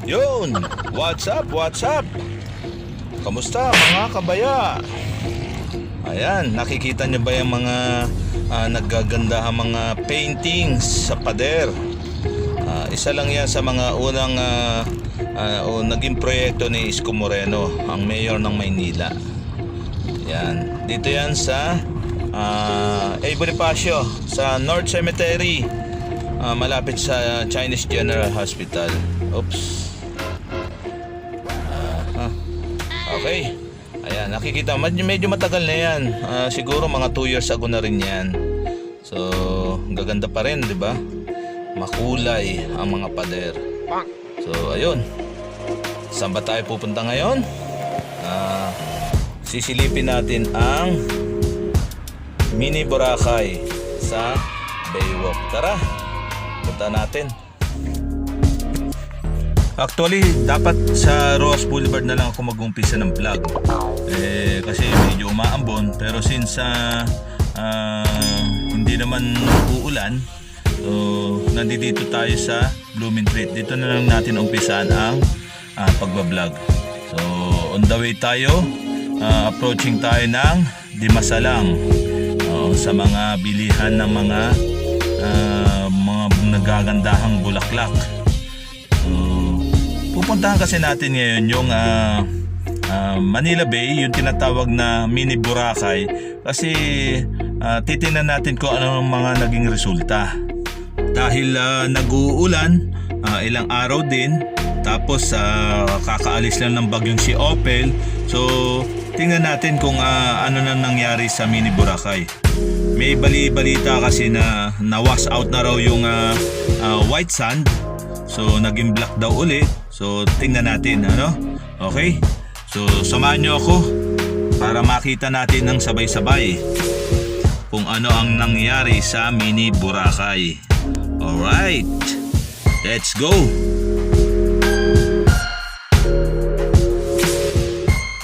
Yun! What's up? What's up? Kamusta mga kabaya? Ayan, nakikita nyo ba yung mga naggagandahang mga paintings sa pader? Isa lang yan sa mga unang naging proyekto ni Isko Moreno, ang mayor ng Maynila. Yan, dito yan sa Bonifacio, sa North Cemetery, malapit sa Chinese General Hospital. Oops. Okay. Ayan, nakikita, medyo matagal na yan. Siguro mga 2 years ago na rin yan. So, gaganda pa rin, di ba? Makulay ang mga pader. So, ayun. Saan ba tayo pupunta ngayon? Sisilipin natin ang Mini Boracay sa Baywalk. Tara, punta natin. Actually, dapat sa Roas Boulevard na lang ako mag-umpisa ng vlog. Kasi medyo umaambon. Pero since hindi naman uulan, so nandito tayo sa Blooming Treat. Dito na lang natin umpisaan ang pagbablog. So on the way tayo, approaching tayo ng Dimasalang, sa mga bilihan ng mga nagagandahang bulaklak. Pupuntahan kasi natin ngayon yung Manila Bay, yung tinatawag na Mini Boracay, kasi titingnan natin kung ano ang mga naging resulta. Dahil nag-uulan, ilang araw din, tapos kakaalis lang ng bagyong si Opel. So tingnan natin kung ano na nangyari sa Mini Boracay. May bali-balita kasi na na-wash out na raw yung white sand. So naging black daw ulit. So tingnan natin, ano? Okay? So samahan nyo ako para makita natin ng sabay-sabay kung ano ang nangyari sa Mini Boracay. Alright, let's go!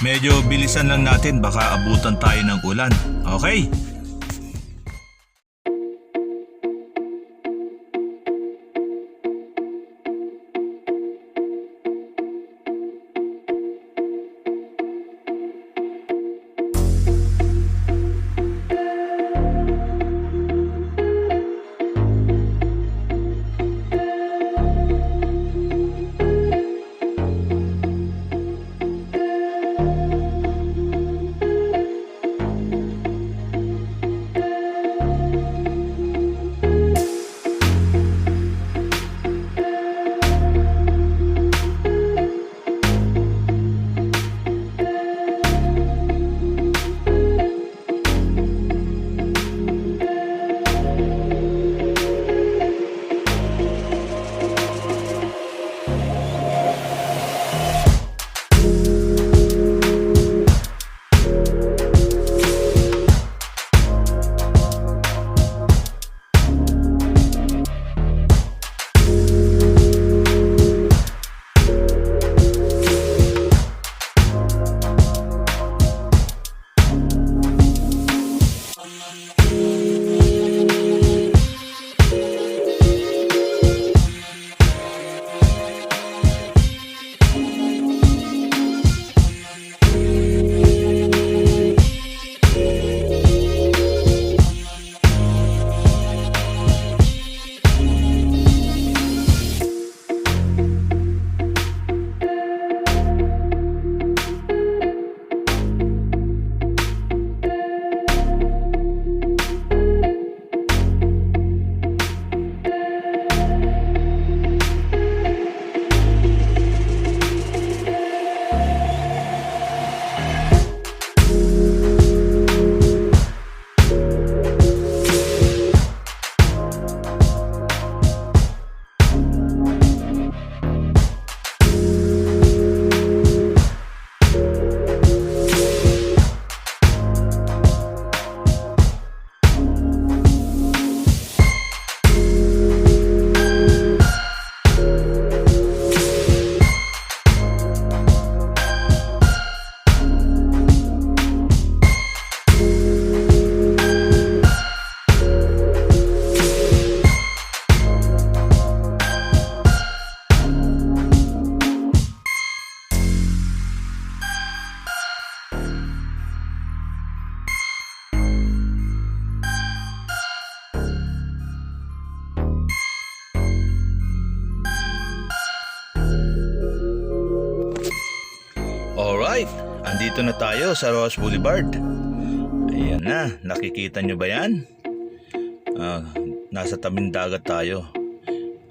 Medyo bilisan lang natin, baka abutan tayo ng ulan. Okay? Alright, andito na tayo sa Rojas Boulevard. Ayan na, nakikita nyo ba yan? Nasa tabing dagat tayo.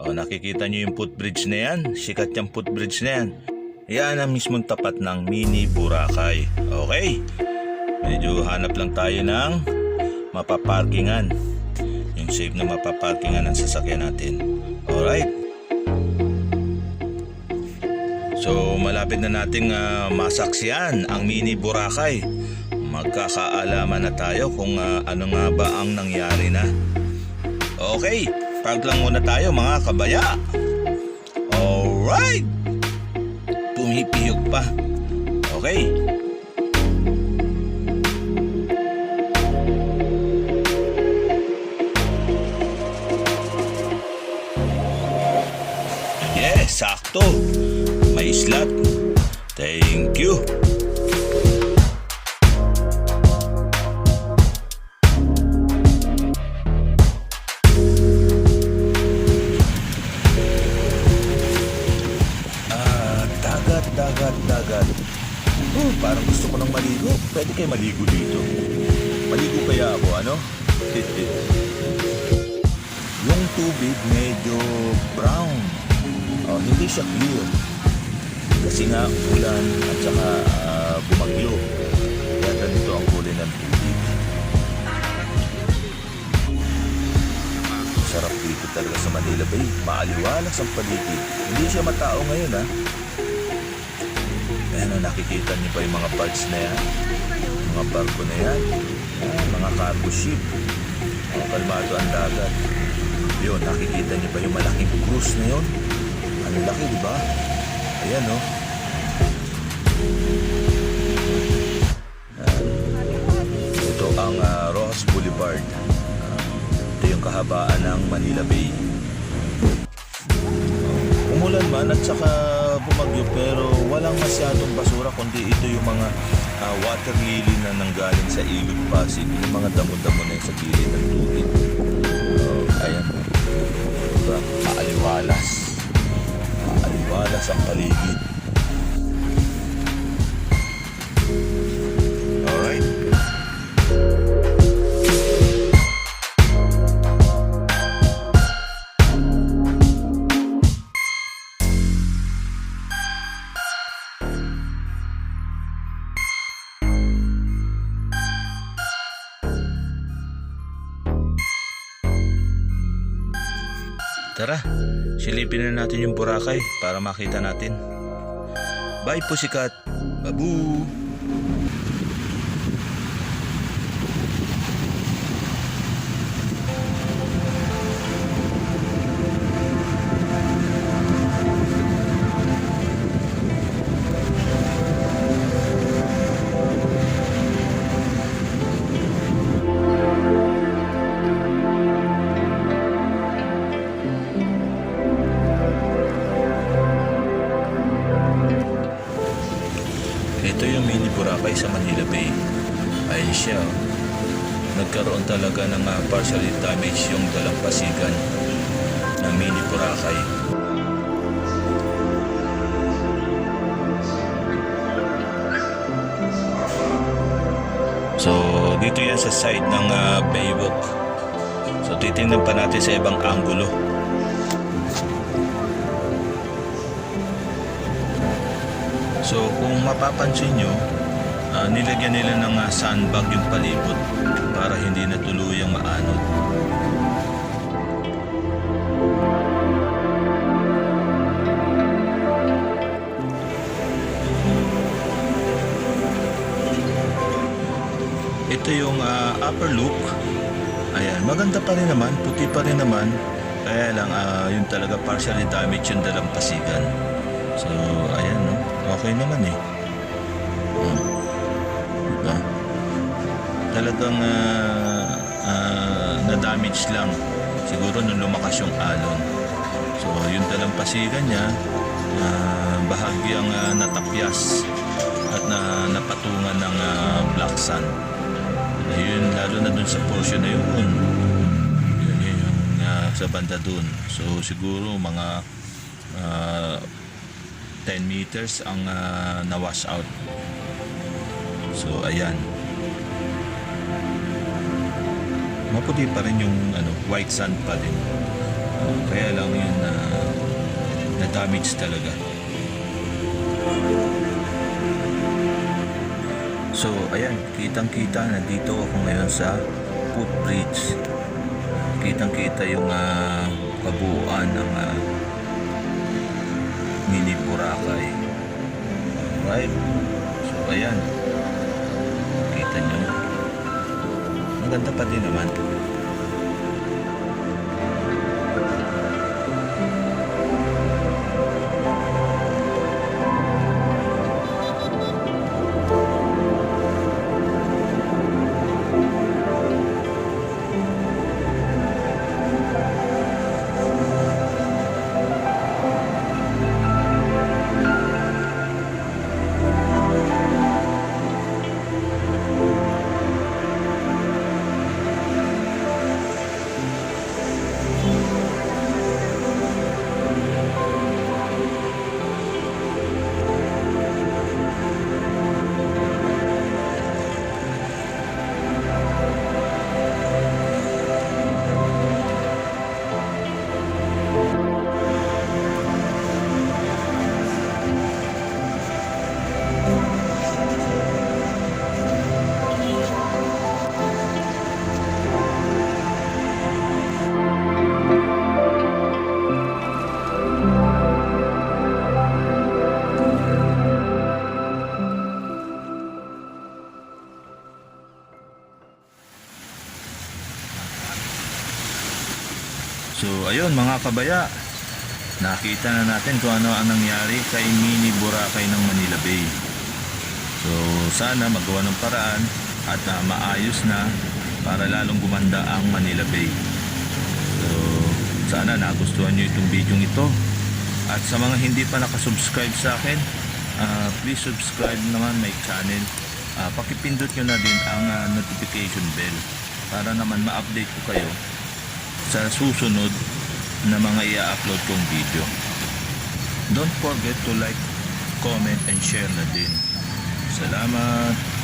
Nakikita nyo yung footbridge na yan? Sikat yung footbridge na yan. Yan ang mismong tapat ng Mini Boracay. Okay, medyo hanap lang tayo ng mapaparkingan. Yung safe na mapaparkingan ng sasakyan natin. Alright. So malapit na nating masaksiyan ang Mini Boracay. Magkakaalaman na tayo kung ano nga ba ang nangyari na. Okay, park lang muna tayo mga kabaya. Alright. Pumipiyok pa. Okay. Yes, sakto. May slot. Thank you. Dagat. Parang gusto ko nang maligo. Pwede kayo maligo dito. Maligo kaya ako, ano? Yung tubig medyo brown. Hindi siya clear. Kasi nga ulan at saka bumagyo. Kaya ganito ang kulay ng tubig. Sarap dito talaga sa Manila Bay. Maaliwalas ang paligid. Hindi siya matao ngayon, ha? Ayan, nakikita niyo pa yung mga barge na yan, mga barko na yan, mga cargo ship, kalmado ang dagat. Yun, nakikita niyo pa yung malaking cruise na yun. Ang laki, di ba? Ayan, no? Ito ang Rojas Boulevard. Ito yung kahabaan ng Manila Bay. Umulan man at saka bumagyo pero walang masyadong basura kundi ito yung mga water lily na nanggaling sa Ilog Pasig, yung mga damo-damo na yung sa gilid ng tubig. Ayan, diba? Maaliwalas ang paligid. Alright. Tara, silipin na natin yung Boracay para makita natin. Bye Pussycat! Babu! Ito yung Mini Boracay sa Manila Bay. Ayun siya. Nagkaroon talaga ng partially damage yung dalampasigan ng Mini Boracay. So dito yan sa side ng Baywalk. So titingnan pa natin sa ibang anggulo. So kung mapapansin nyo, nilagyan nila ng sandbag yung palibot para hindi na tuluyang maanod. Ito yung upper loop. Ayan, maganda pa rin naman, puti pa rin naman. Kaya lang yung talaga partially damage yung dalampasigan. So ayan, no? Okay naman eh. Diba? Talagang na-damage lang. Siguro nung lumakas yung alon. So yung dalampasigan niya bahagyang natapyas at napatungan ng black sand. Ayun, lalo na dun sa portion na yun. Yun yung sa banda dun. So siguro mga 10 meters ang na-wash out. So ayan. Maputi pa rin yung white sand pa din. Kaya lang yun na damage talaga. So ayan, kitang-kita nandito ako ngayon sa footbridge. Kitang-kita yung kabuuan ng Mini Boracay. Alright. So ayan. Kita nyo. Maganda pa din naman. So ayun mga kabaya, nakita na natin kung ano ang nangyari kay Mini Boracay ng Manila Bay. So sana magawa ng paraan at maayos na para lalong gumanda ang Manila Bay. So sana nagustuhan nyo itong video ito. At sa mga hindi pa nakasubscribe sa akin, please subscribe naman my channel. Pakipindot nyo na din ang notification bell para naman ma-update ko kayo sa susunod na mga i-upload kong video. Don't forget to like, comment, and share na din. Salamat!